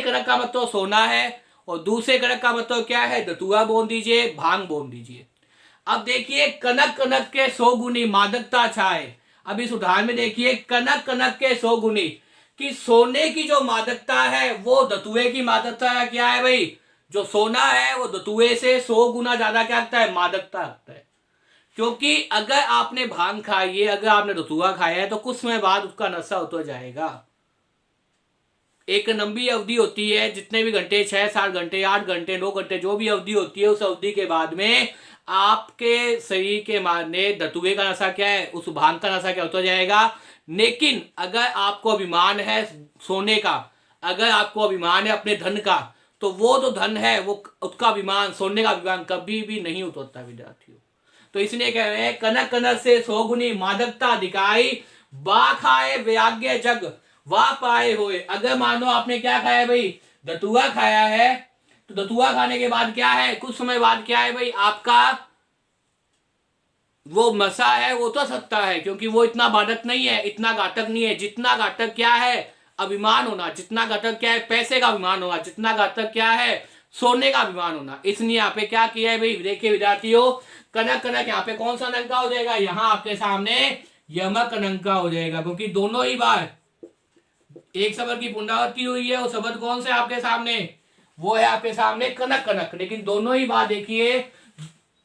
कनक का मतलब सोना है और दूसरे कनक का मतलब क्या है, धतूरा बोल दीजिए, भांग बोल दीजिए। अब देखिए कनक कनक के 100 गुनी मादकता छाए। अब इस उदाहरण में देखिए कनक कनक के 100 गुनी, कि सोने की जो मादकता है वो धतूरे की मादकता क्या है भाई, जो सोना है वो धतूरे से 100 गुना ज्यादा क्या रखता है, मादकता रखता है। क्योंकि अगर आपने भांग खाई है, अगर आपने धतूरा खाया है तो कुछ समय बाद उसका नशा उतर जाएगा। एक लंबी अवधि होती है, जितने भी घंटे, 6-7 घंटे, 8 घंटे, 9 घंटे, जो भी अवधि होती है, उस अवधि के बाद में आपके शरीर के मारने धतूरे का नशा क्या है, उस भांग का नशा क्या उतर जाएगा। लेकिन अगर आपको अभिमान है सोने का, अगर आपको अभिमान है अपने धन का, तो वो जो धन है वो उसका अभिमान, सोने का अभिमान कभी भी नहीं उतरता विद्यार्थियों। तो इसलिए कह रहे हैं कनक कनक से 100 गुनी मादकता दिखाई, बा खाए वैराग्य जग वाह पाए हुए। अगर मानो आपने क्या खाया है भाई, धतूरा खाया है, तो धतूरा खाने के बाद क्या है, कुछ समय बाद क्या है भाई, आपका वो नशा है वो तो सकता है, क्योंकि वो इतना बाधक नहीं है, इतना घातक नहीं है। जितना घातक क्या है, अभिमान होना। जितना घातक क्या है, पैसे का अभिमान होना। जितना घातक क्या है, सोने का अभिमान होना। इसलिए यहाँ पे क्या किया है भाई, देखिए विद्यार्थियों, कनक कनक यहाँ पे कौन सा अंक का हो जाएगा, यहाँ आपके सामने यमक अंक का हो जाएगा, क्योंकि दोनों ही बार एक शब्द की पुनरावृत्ति हुई है। वो शब्द कौन से आपके सामने, वो है आपके सामने कनक कनक। लेकिन दोनों ही बात देखिए,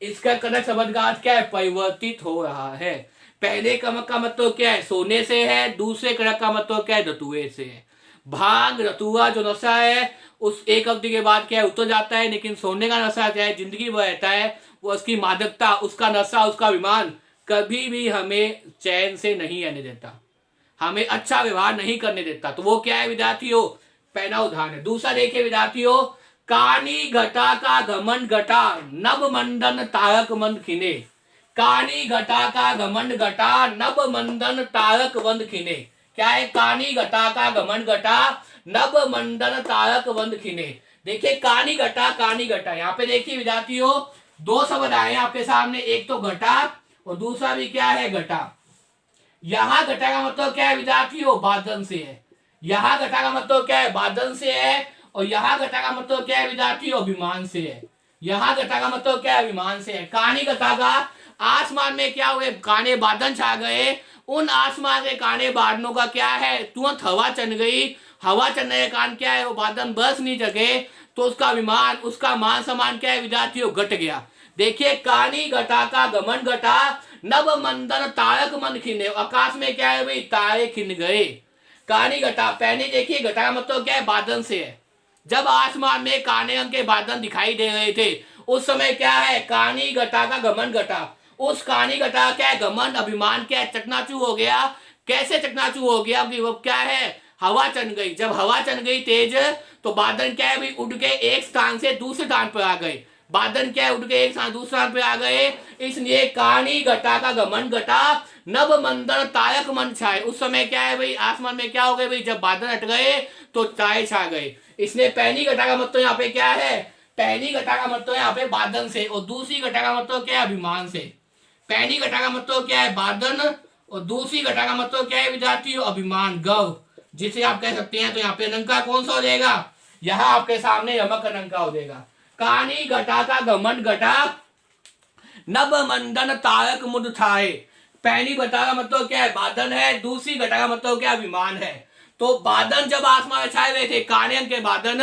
इसका कनक शब्द का अर्थ क्या है, परिवर्तित हो रहा है। पहले कनक का मतलब क्या है, सोने से है। दूसरे कनक का मतलब क्या है, धतूरे से है। भांग धतूरा जो नशा है उस एक अवधि के बाद क्या है, उतर जाता है। लेकिन सोने का नशा क्या है, जिंदगी भर रहता है। वो उसकी मादकता, उसका नशा, उसका अभिमान कभी भी हमें चैन से नहीं आने देता, हमें अच्छा व्यवहार नहीं करने देता। तो वो क्या है विद्यार्थियों, पहला उदाहरण है। दूसरा देखिए विद्यार्थियों, कानी घटा का घमंड घटा नभ मंडन तारक मंद खिने। कानी घटा का घमंड घटा नभ मंडन तारक वंद खिने। क्या है, कानी घटा का घमंड घटा नभ मंडन तारक वंद खिने। देखिए कानी घटा, यहाँ पे देखिए विद्यार्थियों, दो शब्द आए हैं आपके सामने, एक तो घटा और दूसरा भी क्या है, घटा। यहां घटा का मतलब क्या है विद्यार्थियों, बादन से है। यहां घटा का मतलब क्या है, बादन से है। और यहां घटा का मतलब क्या है विद्यार्थियों, अभिमान से है। यहां घटा का मतलब क्या है, अभिमान से है। कहानी घटा का, आसमान में क्या हुए, काने बादल छा गए। उन आसमान के काने बादलों का क्या है, तुरंत हवा चल गई। हवा चलने के कारण क्या है, वो बादल बस नहीं जगे, तो उसका अभिमान, उसका मान सम्मान क्या है विद्यार्थियों, घट गया। देखिए कहानी घटा का घमंड घटा नभ मंदन तारक मन खिने। आकाश में क्या है भाई, तारे खिन गए। कहानी घटा, पहले देखिए घटा का मतलब क्या है, बादल से है। जब आसमान में काले रंग के बादल दिखाई दे रहे थे, उस समय क्या है, कहानी घटा का घमंड घटा। उस कहानी घटा क्या है, घमंड, अभिमान क्या है, चकनाचूर हो गया। कैसे चकनाचूर हो गया कि वो क्या है, हवा चल गई। जब हवा चल गई तेज, तो बादल क्या है भाई, उड़ के एक स्थान से दूसरे स्थान पर आ गए। बादल क्या है, उड़ के एक स्थान दूसरे स्थान पर आ गए। इसलिए कहानी घटा का घमंड घटा नभ मंदन तारक मन छाए। उस समय क्या है भाई, आसमान में क्या हो गए भाई, जब बादल हट गए तो तारे छा गए। इसलिए पहली घटा का मतलब यहाँ पे क्या है, पहली घटा का मतलब यहाँ पे बादल से, और दूसरी घटा का मतलब क्या है, अभिमान से। पहली घटा का मतलब क्या है, बादल, और दूसरी घटा का मतलब क्या है विद्यार्थियों, अभिमान, गौ, जिसे आप कह सकते हैं। तो यहाँ पे अलंकार कौन सा हो जाएगा, यहाँ आपके सामने यमक अलंकार हो जाएगा। कहानी घटा का घमंड घटा नभ मंडन तारक मुद छाए। पहली घटा का मतलब क्या है, बादल है। दूसरी घटा का मतलब क्या, अभिमान है। तो बादल जब आसमान में छाए हुए थे, काले रंग के बादल,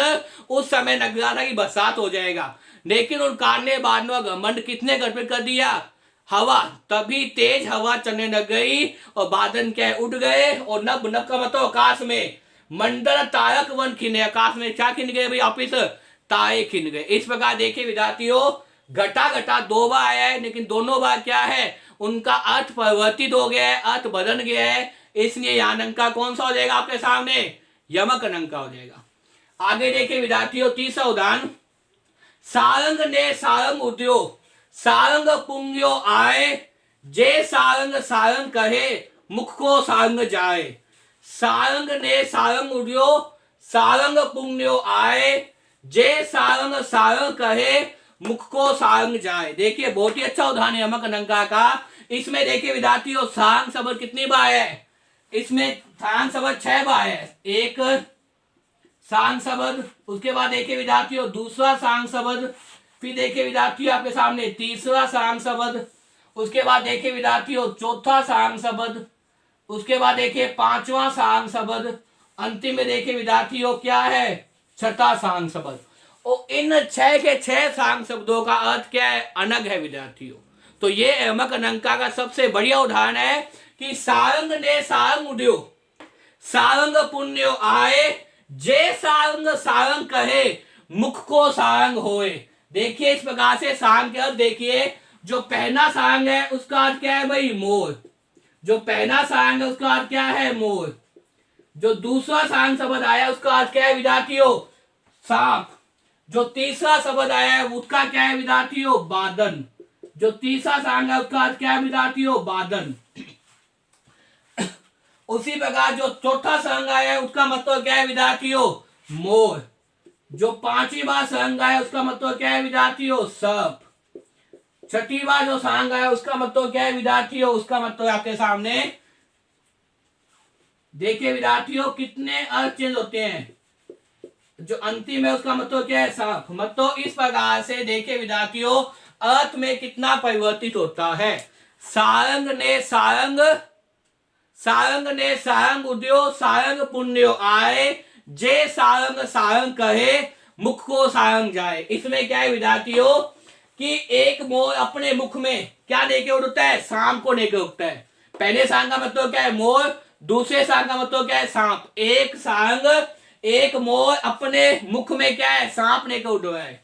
उस समय लग रहा था कि बरसात हो जाएगा। लेकिन उन काले बादलों का घमंड कितने गड़बड़ कर दिया, हवा। तभी तेज हवा चलने लग गई और बादल क्या है, उड़ गए। और नभ, नभ का मतलब आकाश में, मंडल तारक वन खिने। आकाश में क्या खिन गए भाई, वापिस तारे खिन गए। इस प्रकार देखिए विद्यार्थियों, घटा घटा दो बार आया है, लेकिन दोनों बार क्या है, उनका अर्थ परिवर्तित हो गया है, अर्थ बदल गया है। इसलिए यहाँ अंका कौन सा हो जाएगा आपके सामने, यमक अंका हो जाएगा। आगे देखिए विद्यार्थियों, तीसरा उदाहरण, सारंग ने सारंग उद्यो सारंग पुंग्यो आए। जे सारंग सारंग कहे मुख को सारंग जाए। सारंग ने सारंग उद्यो सारंग पुंग्यो आए। जे सारंग सारंग कहे मुख को सारंग जाए। देखिए बहुत ही अच्छा उदाहरण है यमक अंका का। इसमें देखिए विद्यार्थियों, सारंग शब्द कितनी बार है, इसमें सारंग शब्द 6 बार है। 1 सांग शब्द, उसके बाद देखिए विद्यार्थियों दूसरा सांग शब्द, फिर देखिए विद्यार्थियों आपके सामने तीसरा सांग शब्द, उसके बाद देखिए विद्यार्थियों चौथा सांग शब्द, उसके बाद देखिए पांचवा सांग शब्द, अंतिम में देखिए विद्यार्थियों क्या है, छठा सांग शब्द। और इन 6 के 6 सांग शब्दों का अर्थ क्या है, अनग है विद्यार्थियों। तो ये यमक अनंका का सबसे बढ़िया उदाहरण है कि सारंग ने सारंग उड्यो, सारंग पुण्यो आए, जे सारंग सारंग कहे, मुख को सारंग होए। देखिए इस प्रकार से सांग के अर्थ देखिए, जो पहला सांग है उसका अर्थ क्या है भाई, मोर। जो पहला सांग है उसका अर्थ क्या है, मोर। जो दूसरा सांग शब्द आया उसका अर्थ क्या है विद्यार्थियों, सांप। जो तीसरा शब्द आया है उसका क्या है विद्यार्थियों, बादन। जो तीसरा सांग है उसका अर्थ क्या है विद्यार्थियों, बादन। उसी प्रकार जो चौथा सांग आया है उसका मतलब क्या है विद्यार्थियों, मोर। जो पांचवी बार सांग आया उसका मतलब क्या है विद्यार्थियों, सर्प। छठी बार जो सांग आया उसका मतलब क्या है विद्यार्थियों, उसका मतलब आपके सामने देखिए विद्यार्थियों कितने अर्थ चेंज होते हैं। जो अंतिम है उसका मतलब क्या है, सांप। मतलब इस प्रकार से देखिए विद्यार्थियों अर्थ में कितना परिवर्तित होता है। सारंग ने सारंग, सारंग ने सारंग उद्यो, सारंग पुण्यो आए, जे सारंग सारंग कहे, मुख को सारंग जाए। इसमें क्या है विद्यार्थियों कि एक मोर अपने मुख में क्या लेके उड़ता है, सांप को लेकर उड़ता है। पहले सांग का मतलब क्या है, मोर। दूसरे सांग का मतलब क्या है, सांप। एक सांग, एक मोर अपने मुख में क्या है, सांप लेकर उड़ रहा है।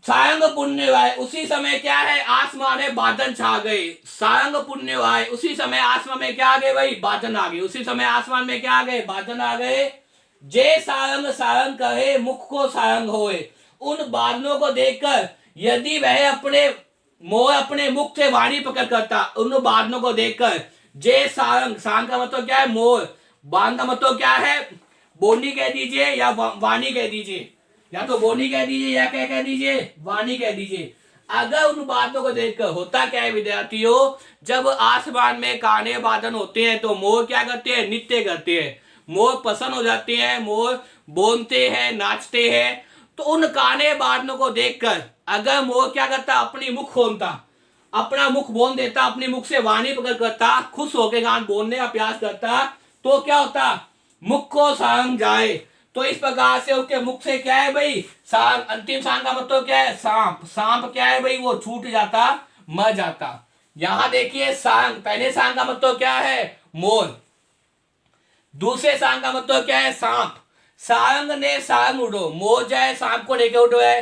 सारंग पुण्य आए, उसी समय क्या है, आसमान में बादल छा गए। सारंग पुण्य आए, उसी समय आसमान में क्या आ गए भाई, बादल आ गए। उसी समय आसमान में क्या आ गए, बादल आ गए। जे सारंग सारंग कहे, मुख को सारंग होए। उन बादलों को देखकर यदि वह अपने मोर अपने मुख से वाणी पकड़ करता, उन बादलों को देखकर, जे सारंग, सांग का मतलब क्या है, मोर। बांग का मतलब क्या है, बोली कह दीजिए या वाणी कह दीजिए, या तो बोनी कह दीजिए या क्या कह दीजिए, वाणी कह दीजिए। अगर उन बातों को देखकर होता क्या है विद्यार्थियों, जब आसमान में काने बादल होते हैं तो मोर क्या करते हैं, नृत्य करते हैं। मोर प्रसन्न हो जाते हैं, मोर बोलते हैं, नाचते हैं। तो उन काने बादलों को देखकर अगर मोर क्या करता, अपनी मुख खोलता, अपना मुख बोल देता, अपने मुख से वाणी पकड़ करता, खुश होकर गान बोलने का प्रयास करता, तो क्या होता, मुख को सारंग जाए। तो इस प्रकार से उसके मुख से क्या है भाई, सांप। अंतिम सांप का मतलब क्या है, सांप। सांप क्या है भाई, वो छूट जाता, मर जाता। यहां देखिए सांग, पहले सांग का मतलब क्या है, मोर। दूसरे सांग का मतलब क्या है, सांप। सारंग ने सारंग उड़ो, मोर जाए सांप को लेके उड़ो है।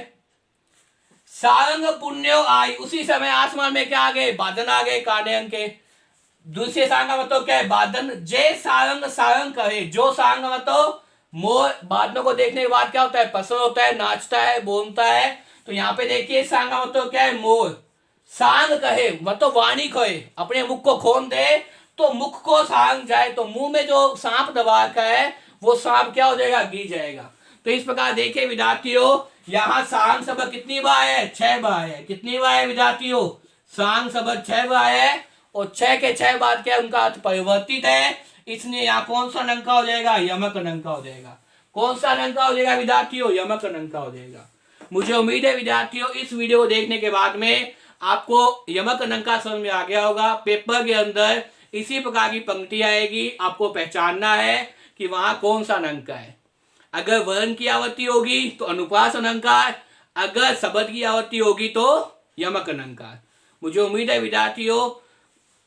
सारंग पुण्यो आई, उसी समय आसमान में क्या आ गए, बादल आ गए काले रंग के। दूसरे सांग का मतलब क्या है, बादल। जे सारंग सारंग कहे, जो सांग का मतलब मोर बादलों को देखने के बाद क्या होता है, प्रसन्न होता है, नाचता है, बोलता है। तो यहाँ पे देखिए सांग का मतलब क्या है, मोर। सांग कहे मतलब वाणी कहे, अपने मुख को खोल दे तो मुख को सांग जाए। तो मुंह में जो सांप दबा का है वो सांप क्या हो जाएगा, गिर जाएगा। तो इस प्रकार देखिए विद्यार्थियों यहाँ सांग शब्द कितनी बार है, 6 बार है। कितनी बार है विद्यार्थियों, सांग शब्द 6 बार है। और 6 के 6 बार क्या उनका अर्थ परिवर्तित है। इसलिए यहाँ कौन सा अलंकार हो जाएगा, यमक अलंकार हो जाएगा। कौन सा अलंकार हो जाएगा विद्यार्थियों, यमक अलंकार हो जाएगा। मुझे उम्मीद है विद्यार्थियों इस वीडियो को देखने के बाद में आपको यमक अलंकार समझ में आ गया होगा। पेपर के अंदर इसी प्रकार की पंक्ति आएगी, आपको पहचानना है कि वहां कौन सा अलंकार है। अगर वर्ण की आवृत्ति होगी तो अनुप्रास अलंकार, अगर शब्द की आवृत्ति होगी तो यमक अलंकार। मुझे उम्मीद है विद्यार्थियों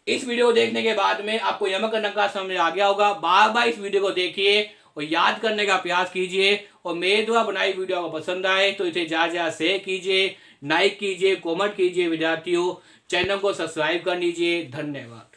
इस वीडियो को देखने के बाद में आपको यमक अलंकार समझ में आ गया होगा। बार बार इस वीडियो को देखिए और याद करने का प्रयास कीजिए। और मेरे द्वारा बनाई वीडियो आपको पसंद आए तो इसे ज्यादा शेयर कीजिए, लाइक कीजिए, कमेंट कीजिए। विद्यार्थियों चैनल को सब्सक्राइब कर लीजिए। धन्यवाद।